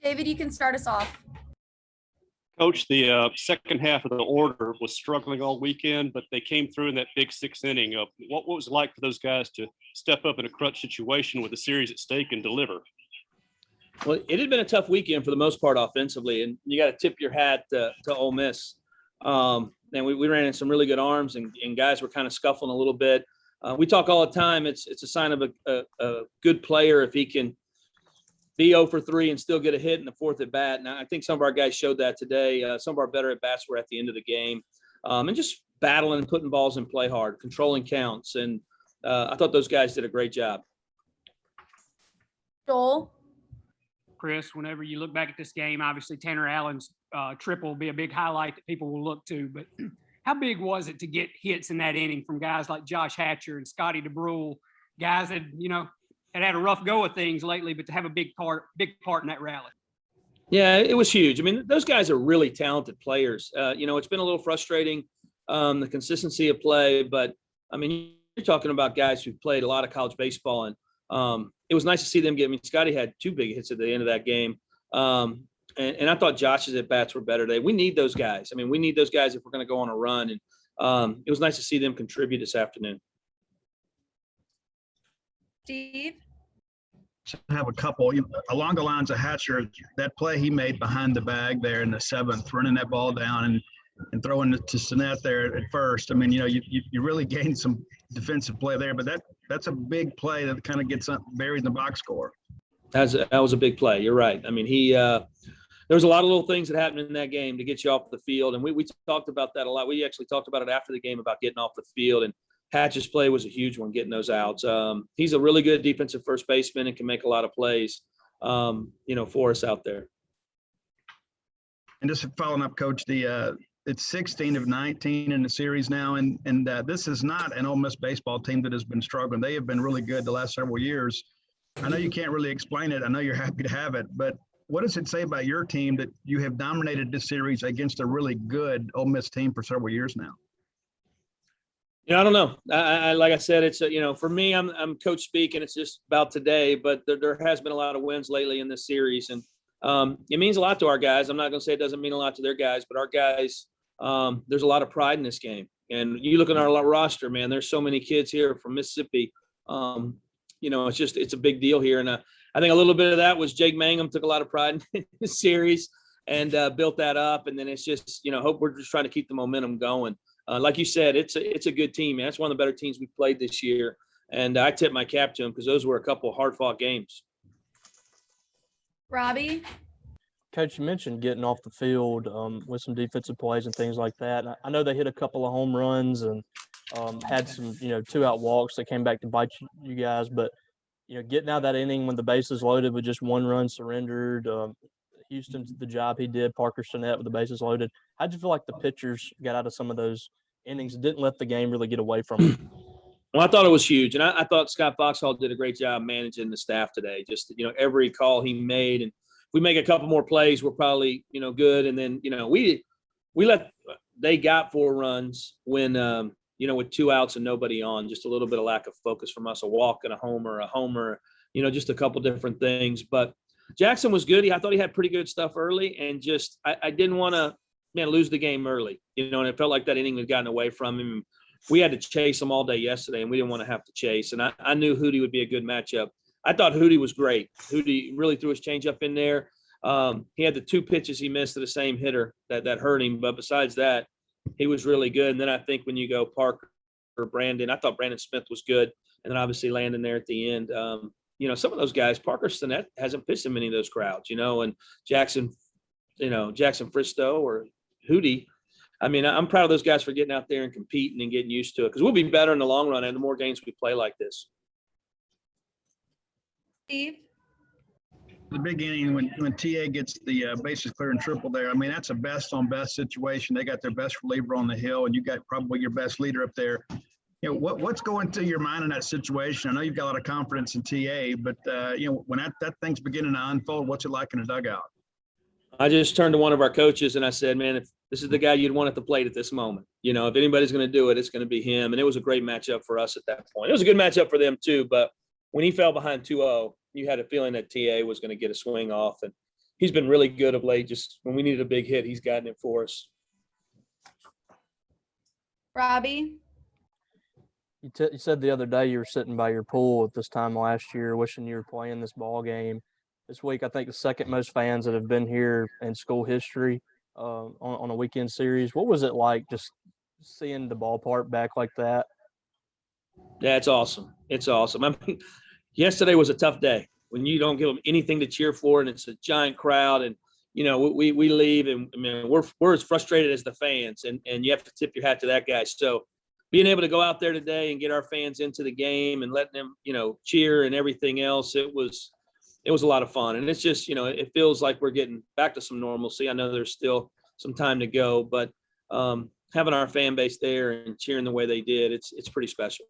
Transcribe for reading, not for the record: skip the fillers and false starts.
David, you can start us off. Coach, the second half of the order was struggling all weekend, but they came through in that big sixth inning. What was it like for those guys to step up in a crunch situation with the series at stake and deliver? Well, it had been a tough weekend for the most part offensively, and you got to tip your hat to Ole Miss. And we ran in some really good arms, and guys were kind of scuffling a little bit. We talk all the time. It's a sign of a good player if he can be 0 for 3 and still get a hit in the fourth at bat. And I think some of our guys showed that today. Some of our better at bats were at the end of the game, and just battling and putting balls in play hard, controlling counts. And I thought those guys did a great job. Joel? Chris, whenever you look back at this game, obviously Tanner Allen's triple will be a big highlight that people will look to. But how big was it to get hits in that inning from guys like Josh Hatcher and Scotty DeBrule, guys that, had a rough go of things lately, but to have a big part in that rally? Yeah, it was huge. I mean, those guys are really talented players. It's been a little frustrating, the consistency of play, but I mean, you're talking about guys who've played a lot of college baseball, and it was nice to see them get. I mean, Scotty had 2 big hits at the end of that game, and I thought Josh's at bats were better today. We need those guys. I mean, we need those guys if we're going to go on a run, and it was nice to see them contribute this afternoon. Steve? I have a couple along the lines of Hatcher. That play he made behind the bag there in the 7th, running that ball down and throwing it to Sinnett there at first. I mean, you really gained some defensive play there, but that's a big play that kind of gets buried in the box score. That was a big play. You're right. I mean, there was a lot of little things that happened in that game to get you off the field, and we talked about that a lot. We actually talked about it after the game about getting off the field, and Hatch's play was a huge one, getting those outs. He's a really good defensive first baseman and can make a lot of plays, for us out there. And just following up, Coach, it's 16 of 19 in the series now, and this is not an Ole Miss baseball team that has been struggling. They have been really good the last several years. I know you can't really explain it. I know you're happy to have it, but what does it say about your team that you have dominated this series against a really good Ole Miss team for several years now? I don't know. I like I said, it's for me, I'm coach speak, and it's just about today. But there has been a lot of wins lately in this series, and it means a lot to our guys. I'm not going to say it doesn't mean a lot to their guys, but our guys, there's a lot of pride in this game. And you look at our roster, man. There's so many kids here from Mississippi. It's a big deal here, and I think a little bit of that was Jake Mangum took a lot of pride in the series and built that up. And then it's just hope we're just trying to keep the momentum going. Like you said, it's a good team, man. It's one of the better teams we've played this year. And I tip my cap to them because those were a couple of hard-fought games. Robbie? Coach, you mentioned getting off the field with some defensive plays and things like that. I know they hit a couple of home runs and had some, 2-out walks that came back to bite you guys. But, getting out of that inning when the bases loaded with just 1 run surrendered, Houston's the job he did, Parker Sinnett with the bases loaded. How'd you feel like the pitchers got out of some of those innings, didn't let the game really get away from them? Well, I thought it was huge. And I thought Scott Foxhall did a great job managing the staff today. Just, every call he made. And if we make a couple more plays, we're probably, good. And then, they got 4 runs when, with 2 outs and nobody on, just a little bit of lack of focus from us, a walk and a homer, just a couple different things. But Jackson was good. I thought he had pretty good stuff early, and just I didn't want to lose the game early, and it felt like that inning had gotten away from him. We had to chase him all day yesterday, and we didn't want to have to chase. And I knew Hootie would be a good matchup. I thought Hootie was great. Hootie really threw his changeup in there. He had the 2 pitches he missed to the same hitter that hurt him. But besides that, he was really good. And then I think when you go Parker or Brandon, I thought Brandon Smith was good. And then obviously Landon there at the end. Some of those guys, Parker Sinnett hasn't pitched in many of those crowds, and Jackson Fristow or Hootie. I mean, I'm proud of those guys for getting out there and competing and getting used to it, because we'll be better in the long run and the more games we play like this. Steve? The big inning when TA gets the bases clear and triple there, I mean, that's a best-on-best situation. They got their best reliever on the hill, and you got probably your best leader up there. What's going through your mind in that situation? I know you've got a lot of confidence in TA, but, when that thing's beginning to unfold, what's it like in the dugout? I just turned to one of our coaches and I said, man, if this is the guy you'd want at the plate at this moment, if anybody's going to do it, it's going to be him. And it was a great matchup for us at that point. It was a good matchup for them too, but when he fell behind 2-0, you had a feeling that TA was going to get a swing off. And he's been really good of late. Just when we needed a big hit, he's gotten it for us. Robbie, You said the other day you were sitting by your pool at this time last year, wishing you were playing this ball game. This week, I think the second most fans that have been here in school history on a weekend series. What was it like just seeing the ballpark back like that? Yeah, it's awesome. It's awesome. I mean, yesterday was a tough day when you don't give them anything to cheer for, and it's a giant crowd. And we leave, and I mean we're as frustrated as the fans, and you have to tip your hat to that guy. So being able to go out there today and get our fans into the game and letting them cheer and everything else, it was a lot of fun. And it's just it feels like we're getting back to some normalcy. I know there's still some time to go, but having our fan base there and cheering the way they did, it's pretty special.